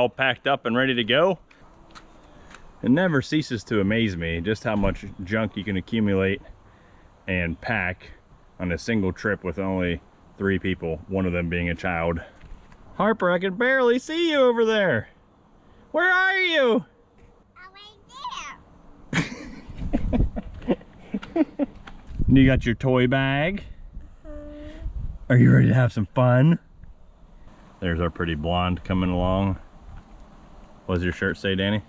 all packed up and ready to go. It never ceases to amaze me just how much junk you can accumulate and pack on a single trip with only 3 people, one of them being a child. Harper, I can barely see you over there. Where are you? Right there. You got your toy bag? Are you ready to have some fun? There's our pretty blonde coming along. What does your shirt say, Danny?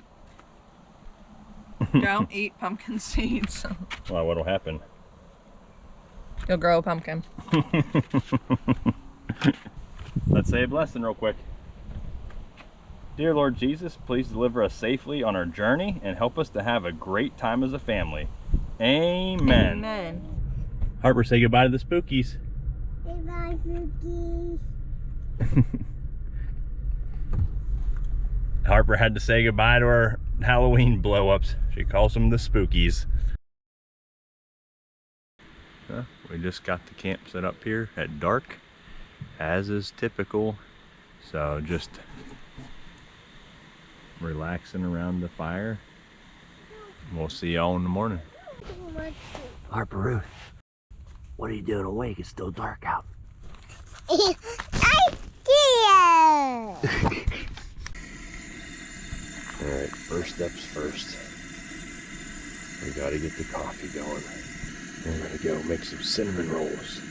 Don't eat pumpkin seeds. Well, what'll happen? You'll grow a pumpkin. Let's say a blessing real quick. Dear Lord Jesus, please deliver us safely on our journey and help us to have a great time as a family. Amen. Amen. Harper, say goodbye to the spookies. Goodbye, Spookies. Harper had to say goodbye to her Halloween blow-ups. She calls them the spookies. We just got the camp set up here at dark, as is typical. So just relaxing around the fire. We'll see y'all in the morning. Harper Ruth, what are you doing awake? It's still dark out. Alright, first steps first. We gotta get the coffee going. We're gonna go make some cinnamon rolls,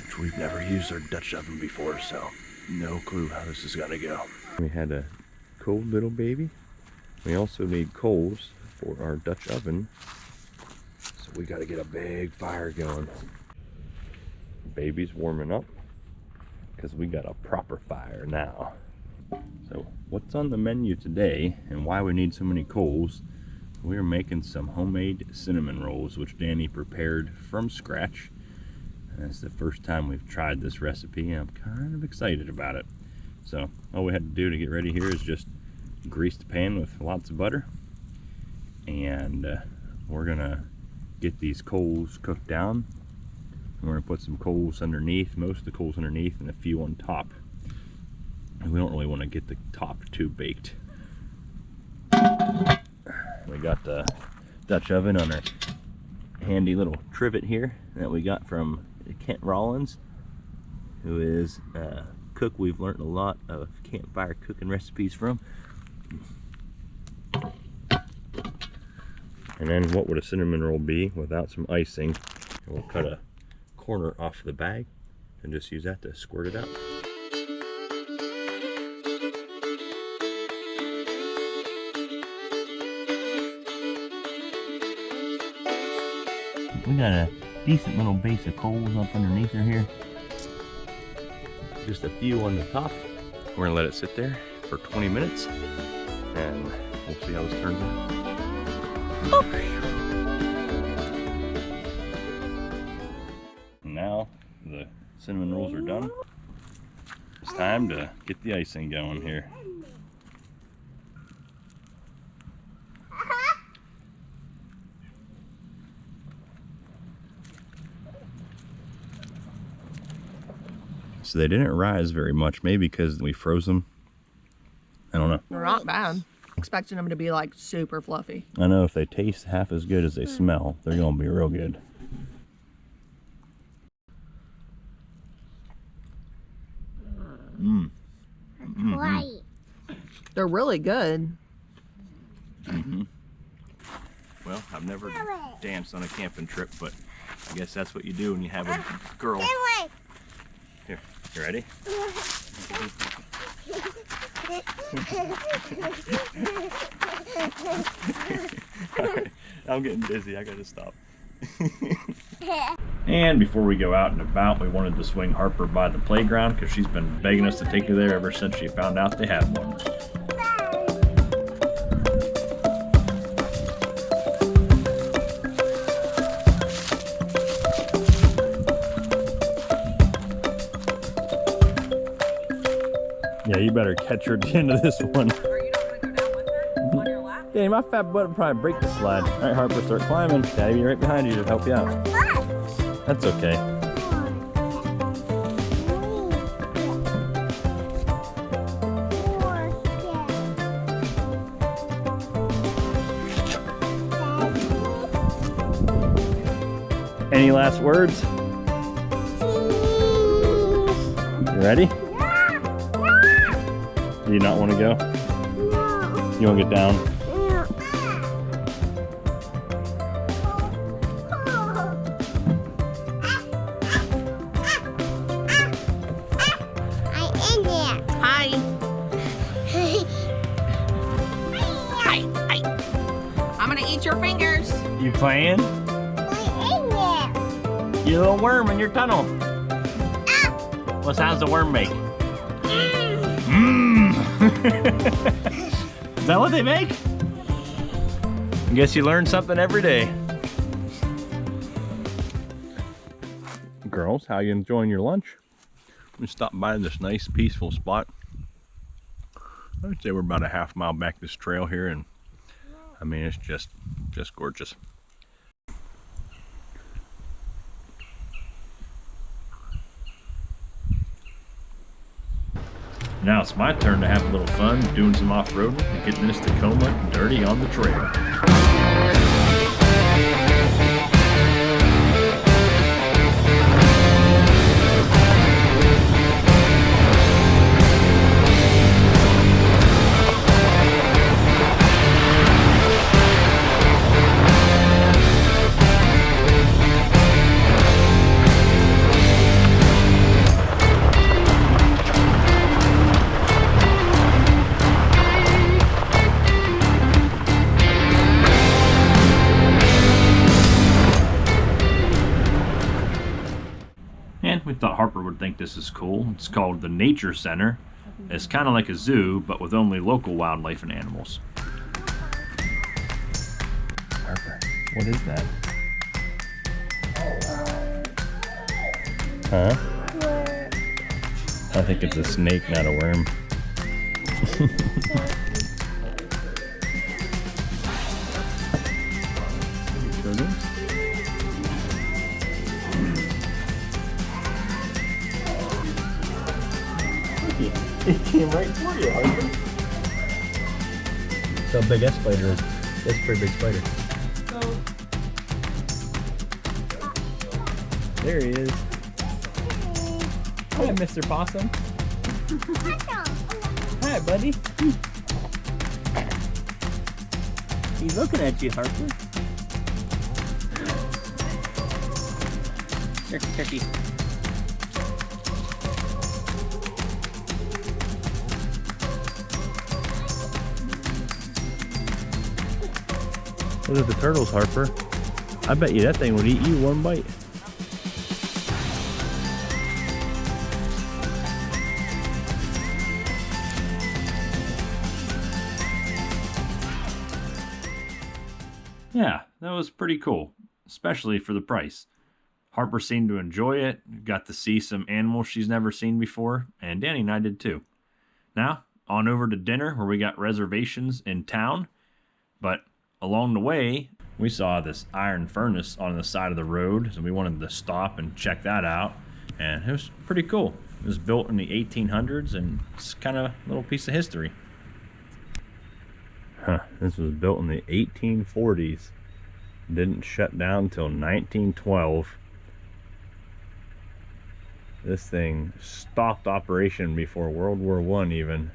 which we've never used our Dutch oven before, so no clue how this is gonna go. We had a cold little baby. We also need coals for our Dutch oven, so we gotta get a big fire going. Baby's warming up because we got a proper fire now. So what's on the menu today and why we need so many coals? We're making some homemade cinnamon rolls, which Danny prepared from scratch. And it's the first time we've tried this recipe, and I'm kind of excited about it. So all we had to do to get ready here is just grease the pan with lots of butter, and we're gonna get these coals cooked down. And we're gonna put some coals underneath, most of the coals underneath, and a few on top. And we don't really want to get the top too baked. We got the Dutch oven on our handy little trivet here that we got from Kent Rollins, who is a cook we've learned a lot of campfire cooking recipes from. And then what would a cinnamon roll be without some icing? We'll cut a corner off the bag and just use that to squirt it out. We got a decent little base of coals up underneath her here. Just a few on the top. We're gonna let it sit there for 20 minutes and we'll see how this turns out. Now the cinnamon rolls are done. It's time to get the icing going here. So they didn't rise very much, maybe because we froze them. I don't know. They're not bad. Expecting them to be like super fluffy. I know if they taste half as good as they smell, they're gonna be real good. Mmm. White. They're really good. Well, I've never danced on a camping trip, but I guess that's what you do when you have a girl. Here, you ready? Alright, I'm getting dizzy, I gotta stop. And before we go out and about, we wanted to swing Harper by the playground because she's been begging us to take her there ever since she found out they had one. Yeah, you better catch her at the end of this one. Are you not going to go down with her on your lap? Dang, my fat butt would probably break the slide. All right, Harper, start climbing. Daddy be right behind you to help you out. That's okay. Any last words? You ready? Do you not want to go? No. You want to get down? I'm in there. Hi. Hi. I'm gonna eat your fingers. You playing? I'm in there. You little worm in your tunnel. What sounds the worm make? Mmm. Is that what they make? I guess you learn something every day. Girls, how you enjoying your lunch? We stopped by this nice peaceful spot. I would say we're about a half mile back this trail here, and I mean it's just gorgeous. Now it's my turn to have a little fun doing some off-roading and getting this Tacoma dirty on the trail. We thought Harper would think this is cool. It's called the Nature Center. It's kind of like a zoo, but with only local wildlife and animals. Harper, what is that? Huh? I think it's a snake, not a worm. It came right for you, Harper. So big that spider is. That's a pretty big spider. There he is. Hi, Mr. Possum. Hi, buddy. He's looking at you, Harper. Turkey. Look at the turtles, Harper. I bet you that thing would eat you one bite. Yeah, that was pretty cool, especially for the price. Harper seemed to enjoy it, got to see some animals she's never seen before, and Danny and I did too. Now, on over to dinner where we got reservations in town, but along the way, we saw this iron furnace on the side of the road, so we wanted to stop and check that out, and it was pretty cool. It was built in the 1800s, and it's kind of a little piece of history. This was built in the 1840s. Didn't shut down until 1912. This thing stopped operation before World War I even.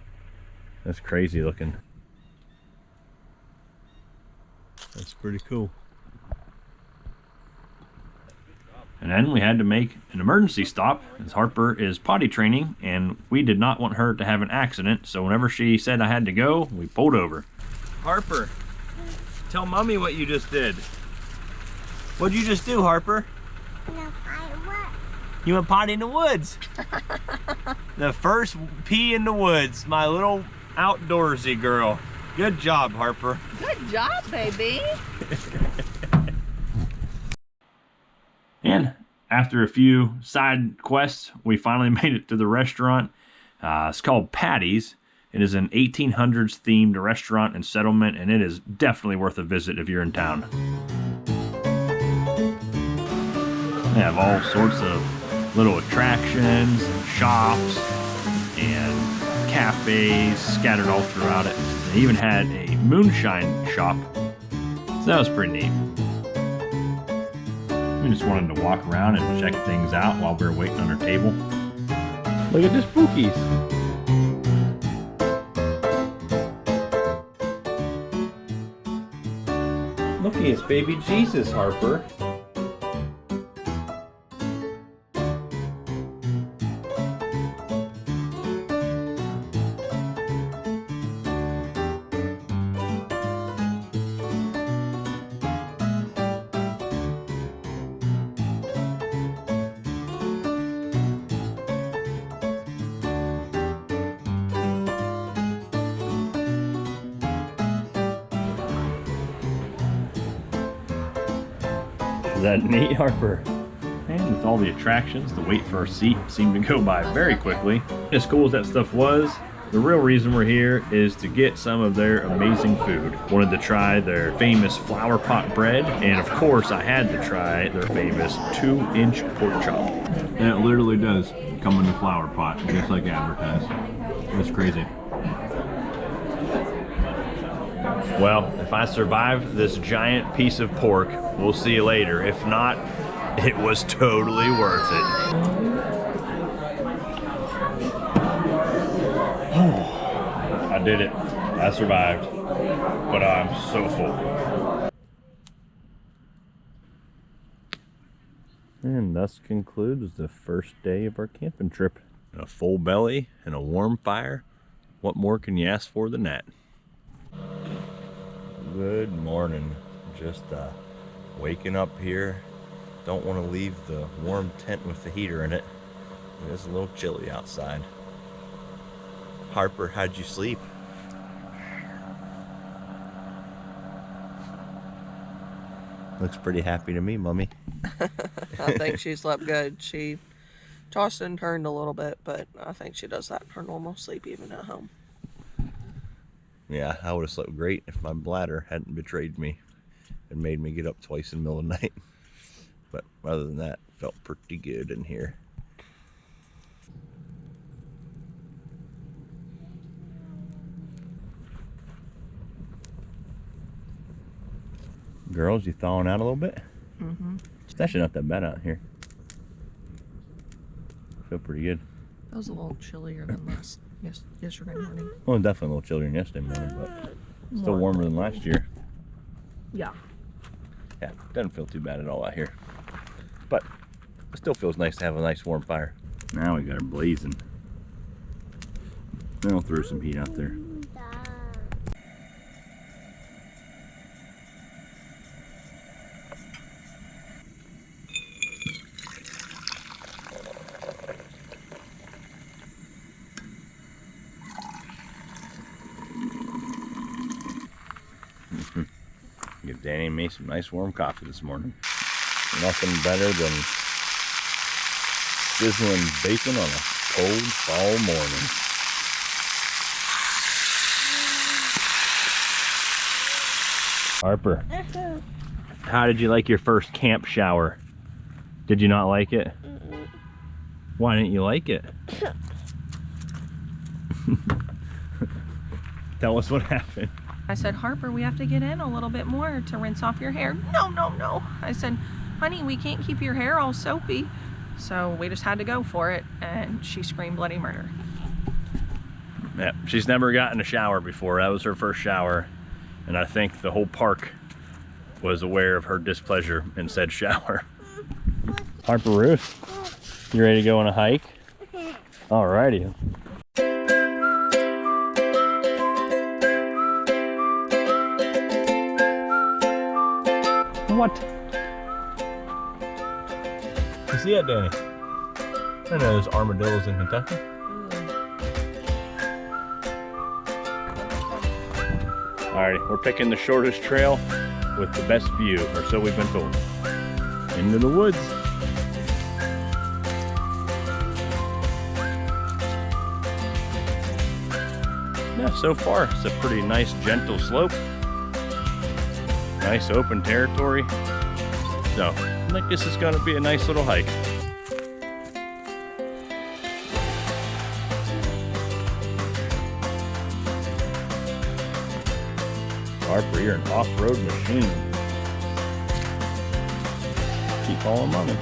That's crazy looking. That's pretty cool. And then we had to make an emergency stop as Harper is potty training, and we did not want her to have an accident, so whenever she said I had to go, we pulled over. Harper, tell Mommy what you just did. What'd you just do, Harper? You went potty in the woods. The first pee in the woods, my little outdoorsy girl. Good job, Harper. Good job, baby. And after a few side quests, we finally made it to the restaurant. It's called Patti's. It is an 1800s themed restaurant and settlement, and it is definitely worth a visit if you're in town. They have all sorts of little attractions and shops and cafes scattered all throughout it. They even had a moonshine shop, so that was pretty neat. We just wanted to walk around and check things out while we were waiting on our table. Look at this spookies. Look, it's baby Jesus, Harper. Is that neat, Harper? And with all the attractions, the wait for our seat seemed to go by very quickly. As cool as that stuff was, the real reason we're here is to get some of their amazing food. Wanted to try their famous flower pot bread, and of course I had to try their famous 2-inch pork chop. And it literally does come in the flower pot, just like advertised. That's crazy. Well, if I survive this giant piece of pork, we'll see you later. If not, it was totally worth it. I did it. I survived. But I'm so full. And thus concludes the first day of our camping trip. A full belly and a warm fire. What more can you ask for than that? Good morning. Just waking up here. Don't want to leave the warm tent with the heater in it. It is a little chilly outside. Harper, how'd you sleep? Looks pretty happy to me, Mommy. I think she slept good. She tossed and turned a little bit, but I think she does that in her normal sleep even at home. Yeah, I would have slept great if my bladder hadn't betrayed me and made me get up twice in the middle of the night. But other than that, felt pretty good in here. Girls, you thawing out a little bit? Mm-hmm. It's actually not that bad out here. Feel pretty good. That was a little chillier than yesterday morning. Well, definitely a little chillier than yesterday morning, but still warmer than last year. Yeah. Yeah, doesn't feel too bad at all out here. But it still feels nice to have a nice warm fire. Now we got it blazing. Then I'll throw some heat out there. Give Danny and me some nice warm coffee this morning. Nothing better than sizzling bacon on a cold fall morning. Harper, how did you like your first camp shower? Did you not like it? Why didn't you like it? Tell us what happened. I said, Harper, we have to get in a little bit more to rinse off your hair. No, no, no. I said, honey, we can't keep your hair all soapy. So we just had to go for it, and she screamed bloody murder. Yeah, she's never gotten a shower before. That was her first shower, and I think the whole park was aware of her displeasure in said shower. Harper Ruth, you ready to go on a hike? Alrighty. What? You see that, Danny? I know there's armadillos in Kentucky. Alrighty, we're picking the shortest trail with the best view, or so we've been told. Into the woods. Yeah, so far it's a pretty nice gentle slope. Nice open territory. So I think this is gonna be a nice little hike. Harper, you're an off-road machine. Keep following mommy.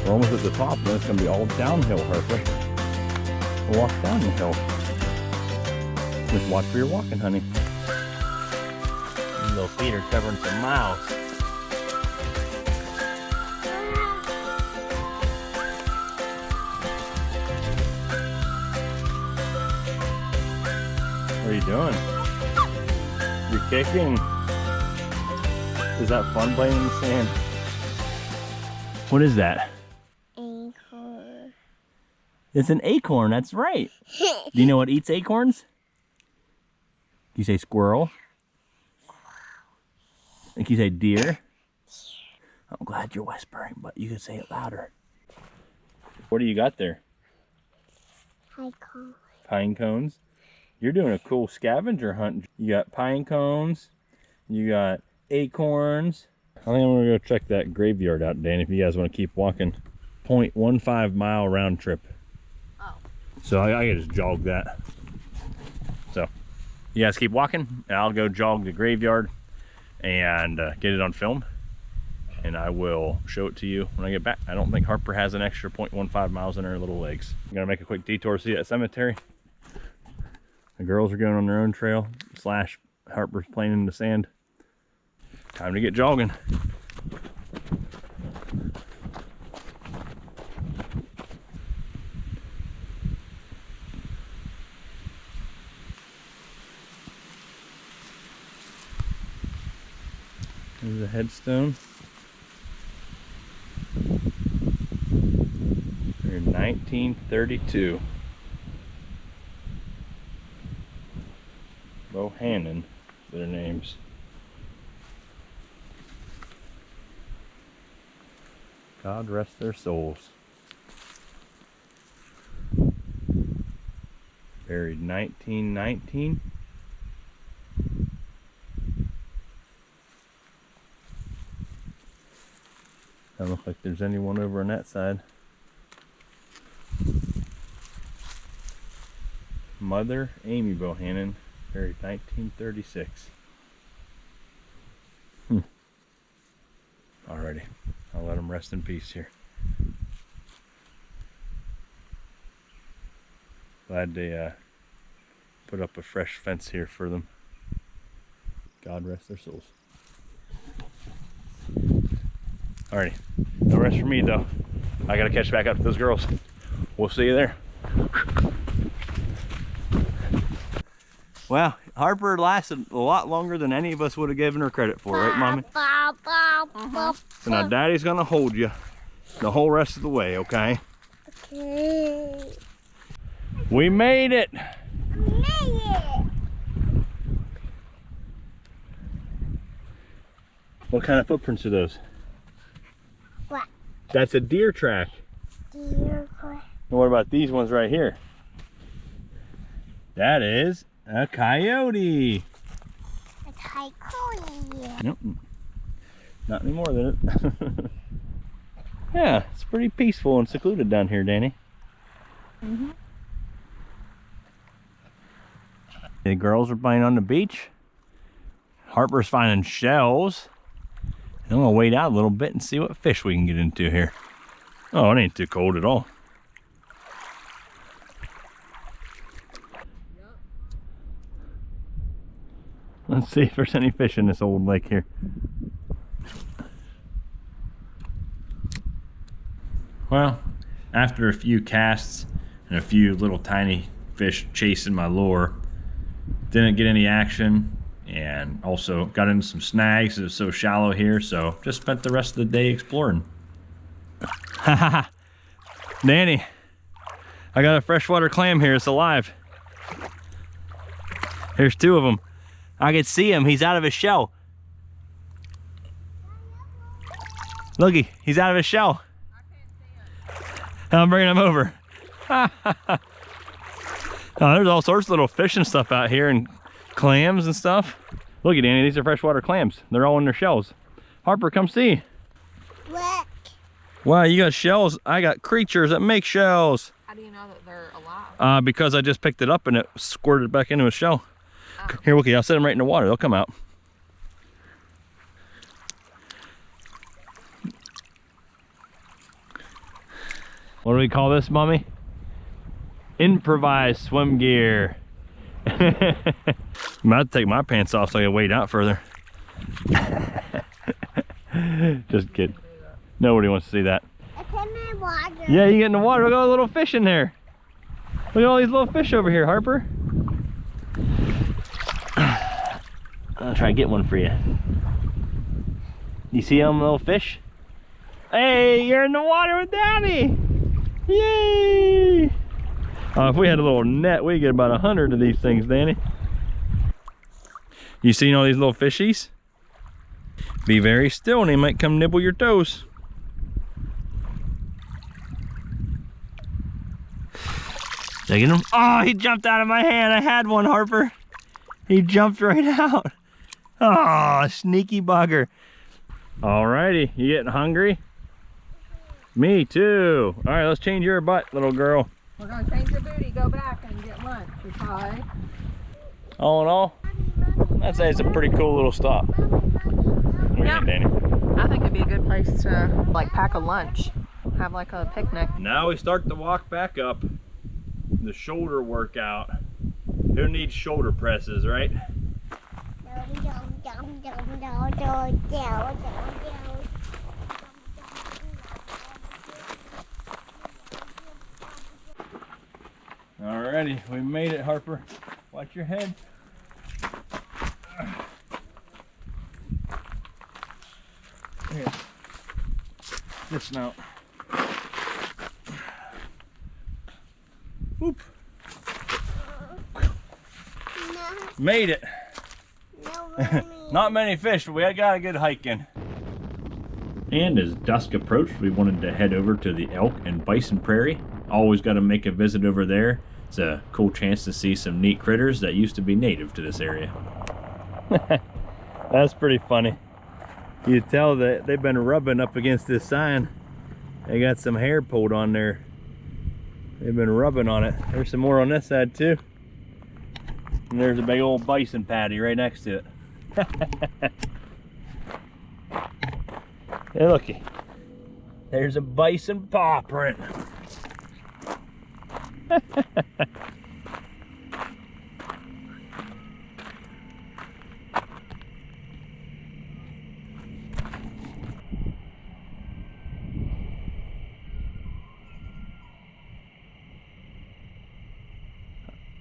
We're almost at the top, then it's gonna be all downhill, Harper. We'll walk down the hill. Just watch where you're walking, honey. These little feet are covering some miles. What are you doing? You're kicking. Is that fun playing in the sand? What is that? Acorn. It's an acorn, that's right. Do you know what eats acorns? You say squirrel? Think you say deer? I'm glad you're whispering, but you could say it louder. What do you got there? Acorn. Pine cones? You're doing a cool scavenger hunt. You got pine cones, you got acorns. I think I'm gonna go check that graveyard out, Dan, if you guys want to keep walking. 0.15 mile round trip. Oh. So I can just jog that. So you guys keep walking, and I'll go jog the graveyard and get it on film. And I will show it to you when I get back. I don't think Harper has an extra 0.15 miles in her little legs. I'm gonna make a quick detour, see that cemetery. The girls are going on their own trail, / Harper's playing in the sand. Time to get jogging. There's a headstone. They're 1932. Bohannon, their names. God rest their souls. Buried 1919. Doesn't look like there's anyone over on that side. Mother Amy Bohannon, buried 1936. Alrighty, I'll let them rest in peace here. Glad they put up a fresh fence here for them. God rest their souls. Alrighty, no rest for me though. I gotta catch back up to those girls. We'll see you there. Well, Harper lasted a lot longer than any of us would have given her credit for, right, Mommy? So now Daddy's gonna hold you the whole rest of the way, okay? Okay. We made it! We made it. What kind of footprints are those? What? That's a deer track. Deer. And what about these ones right here? That is a coyote. A coyote. Nope. Not anymore, then it. Yeah, it's pretty peaceful and secluded down here, Danny. Mm-hmm. The girls are playing on the beach. Harper's finding shells. I'm gonna wait out a little bit and see what fish we can get into here. Oh, it ain't too cold at all. Let's see if there's any fish in this old lake here. Well, after a few casts and a few little tiny fish chasing my lure, didn't get any action, and also got into some snags. It was so shallow here, so just spent the rest of the day exploring. Haha, Danny, I got a freshwater clam here. It's alive. There's two of them. I can see him. He's out of his shell. Looky, he's out of his shell. I'm bringing him over. Oh, there's all sorts of little fish and stuff out here, and clams and stuff. Look at Danny, these are freshwater clams. They're all in their shells. Harper, come see. Look. Wow, you got shells. I got creatures that make shells. How do you know that they're alive? Because I just picked it up and it squirted back into a shell. Here, Wookie, I'll set them right in the water. They'll come out. What do we call this, Mommy? Improvised swim gear. I'm about to take my pants off so I can wade out further. Just kidding. Nobody wants to see that. It's in my water. Yeah, you get in the water. Look at all the little fish in there. Look at all these little fish over here, Harper. I'll try to get one for you. You see them little fish? Hey, you're in the water with Daddy! Yay! If we had a little net, we'd get about 100 of these things, Danny. You seen all these little fishies? Be very still and they might come nibble your toes. Did I get him? Oh, he jumped out of my hand. I had one, Harper. He jumped right out. Oh, sneaky bugger. Alrighty, you getting hungry? Me too. All right, let's change your butt, little girl. We're gonna change your booty, go back and get lunch. Okay. All in all, I'd say it's a pretty cool little stop. What do you think, Danny? I think it'd be a good place to like pack a lunch, have like a picnic. Now we start to walk back up the shoulder workout. Who needs shoulder presses, right? Alrighty, we made it, Harper. Watch your head. Here. Dismount. Whoop. Made it. Not many fish, but we got a good hike in. And as dusk approached, we wanted to head over to the Elk and Bison Prairie. Always got to make a visit over there. It's a cool chance to see some neat critters that used to be native to this area. That's pretty funny. You tell that they've been rubbing up against this sign. They got some hair pulled on there. They've been rubbing on it. There's some more on this side too. And there's a big old bison patty right next to it. Hey, looky. There's a bison paw print.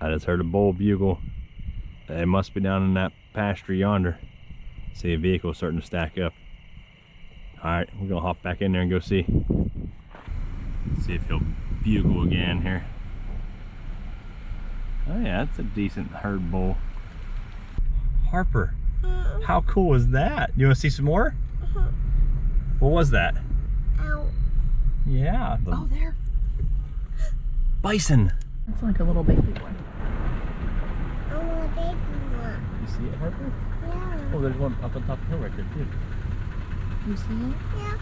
I just heard a bull bugle. It must be down in that pasture yonder. See a vehicle starting to stack up. Alright, we're gonna hop back in there and go see. See if he'll bugle again here. Oh yeah, that's a decent herd bull. Harper, how cool is that? You wanna see some more? What was that? Ow. Yeah. Oh, there. Bison. That's like a little baby one. I want a baby one. You see it, Harper? Yeah. Oh, there's one up on top of the hill right there too. You see it? Yeah.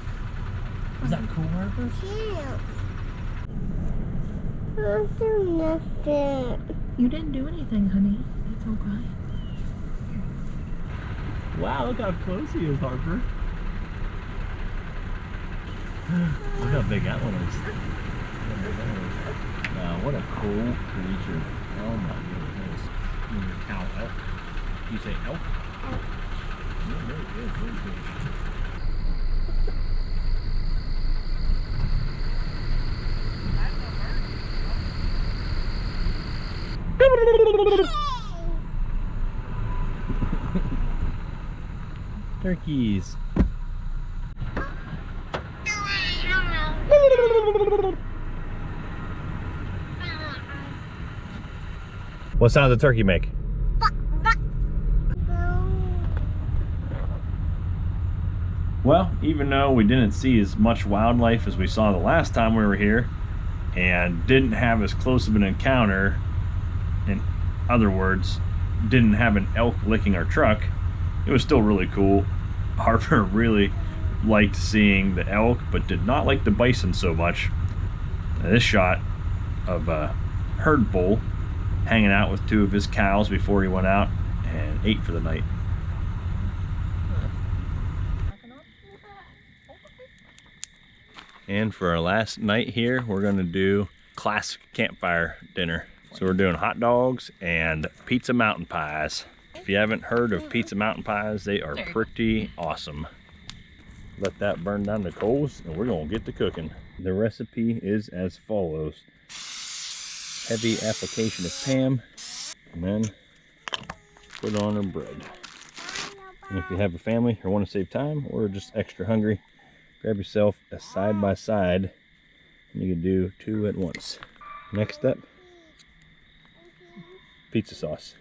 Is that cool, Harper? Yeah. I'll do nothing. You didn't do anything, honey. It's okay. Wow, look how close he is, Harper. Look how big that one is. Wow, what a cool creature. Oh my goodness. Cow, elk. You say elk? Elk. Yeah, very good, very good. Turkeys. What sound does a turkey make? Well, even though we didn't see as much wildlife as we saw the last time we were here and didn't have as close of an encounter, in other words, didn't have an elk licking our truck, it was still really cool. Harper really liked seeing the elk, but did not like the bison so much. This shot of a herd bull hanging out with two of his cows before he went out and ate for the night. And for our last night here, we're gonna do classic campfire dinner. So we're doing hot dogs and pizza mountain pies. If you haven't heard of pizza mountain pies, they are pretty awesome. Let that burn down the coals and we're gonna get to cooking. The recipe is as follows. Heavy application of Pam, and then put on our bread. And if you have a family or want to save time or just extra hungry, grab yourself a side by side and you can do 2 at once. Next up, pizza sauce.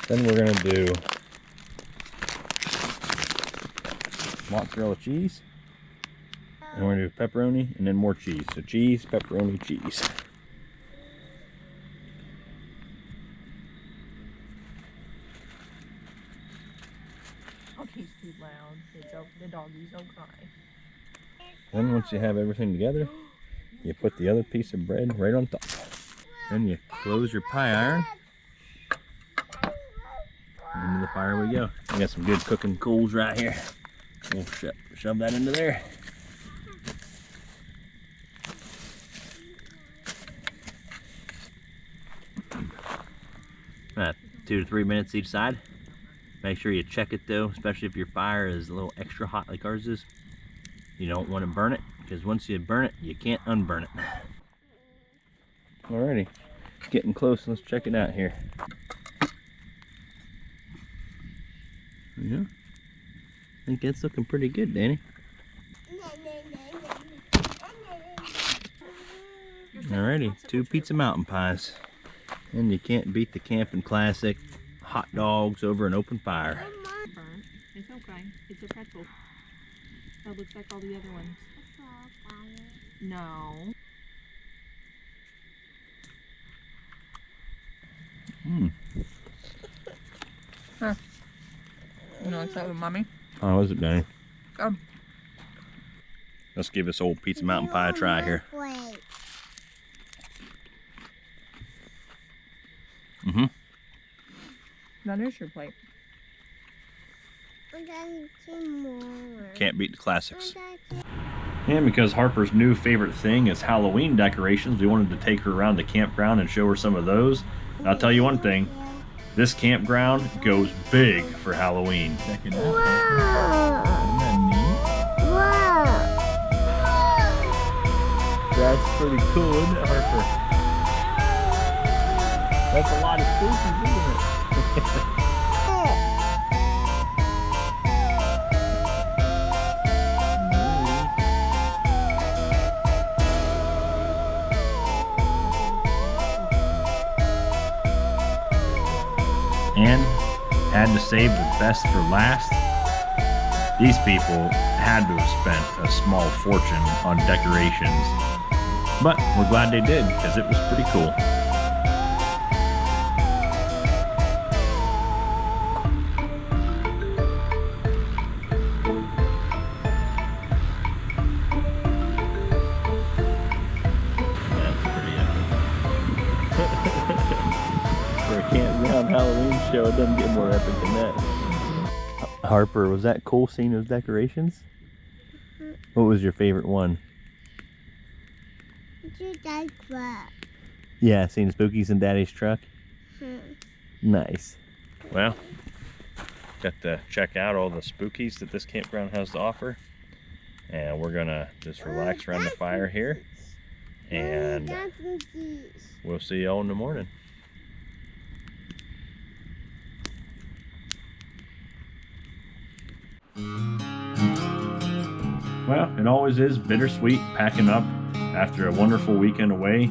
Then we're gonna do mozzarella cheese, and we're gonna do pepperoni and then more cheese. So cheese, pepperoni, cheese. He's too loud. The doggies don't cry. Then once you have everything together, you put the other piece of bread right on top. Then you close your pie iron. Into the fire we go. I got some good cooking coals right here. We'll shove that into there. About 2 to 3 minutes each side. Make sure you check it though, especially if your fire is a little extra hot like ours is. You don't want to burn it, because once you burn it, you can't unburn it. Alrighty, getting close. Let's check it out here. Yeah, I think that's looking pretty good, Danny. Alrighty, 2 pizza mountain pies. And you can't beat the camping classic hot dogs over an open fire. It's okay. It's a pretzel. That looks like all the other ones. No. Huh. You know what's up with mommy? How was it, Danny? Good. Let's give this old pizza mountain pie a try here. Mm-hmm. That is your plate. Can't beat the classics. And because Harper's new favorite thing is Halloween decorations, we wanted to take her around the campground and show her some of those. And I'll tell you one thing, this campground goes big for Halloween. Check it out. Wow. Isn't that neat? Wow. That's pretty cool, isn't it, Harper? That's a lot of spookies, isn't it? And had to save the best for last. These people had to have spent a small fortune on decorations, but we're glad they did because it was pretty cool. For a campground Halloween show, it doesn't get more epic than that. Harper, was that cool seeing those decorations? What was your favorite one? Yeah, seeing Spookies in Daddy's truck? Nice. Well, got to check out all the spookies that this campground has to offer. And we're gonna just relax around the fire here. And we'll see y'all in the morning. Well, it always is bittersweet packing up after a wonderful weekend away.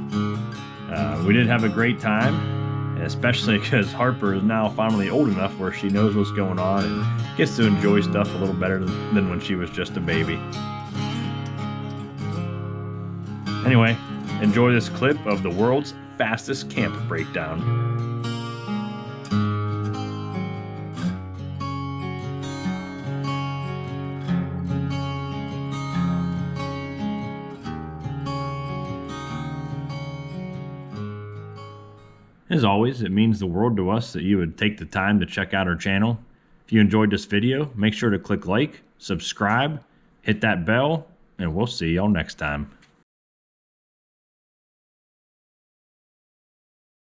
We did have a great time, especially because Harper is now finally old enough where she knows what's going on and gets to enjoy stuff a little better than when she was just a baby. Anyway, enjoy this clip of the world's fastest camp breakdown. As always, it means the world to us that you would take the time to check out our channel. If you enjoyed this video, make sure to click like, subscribe, hit that bell, and we'll see y'all next time.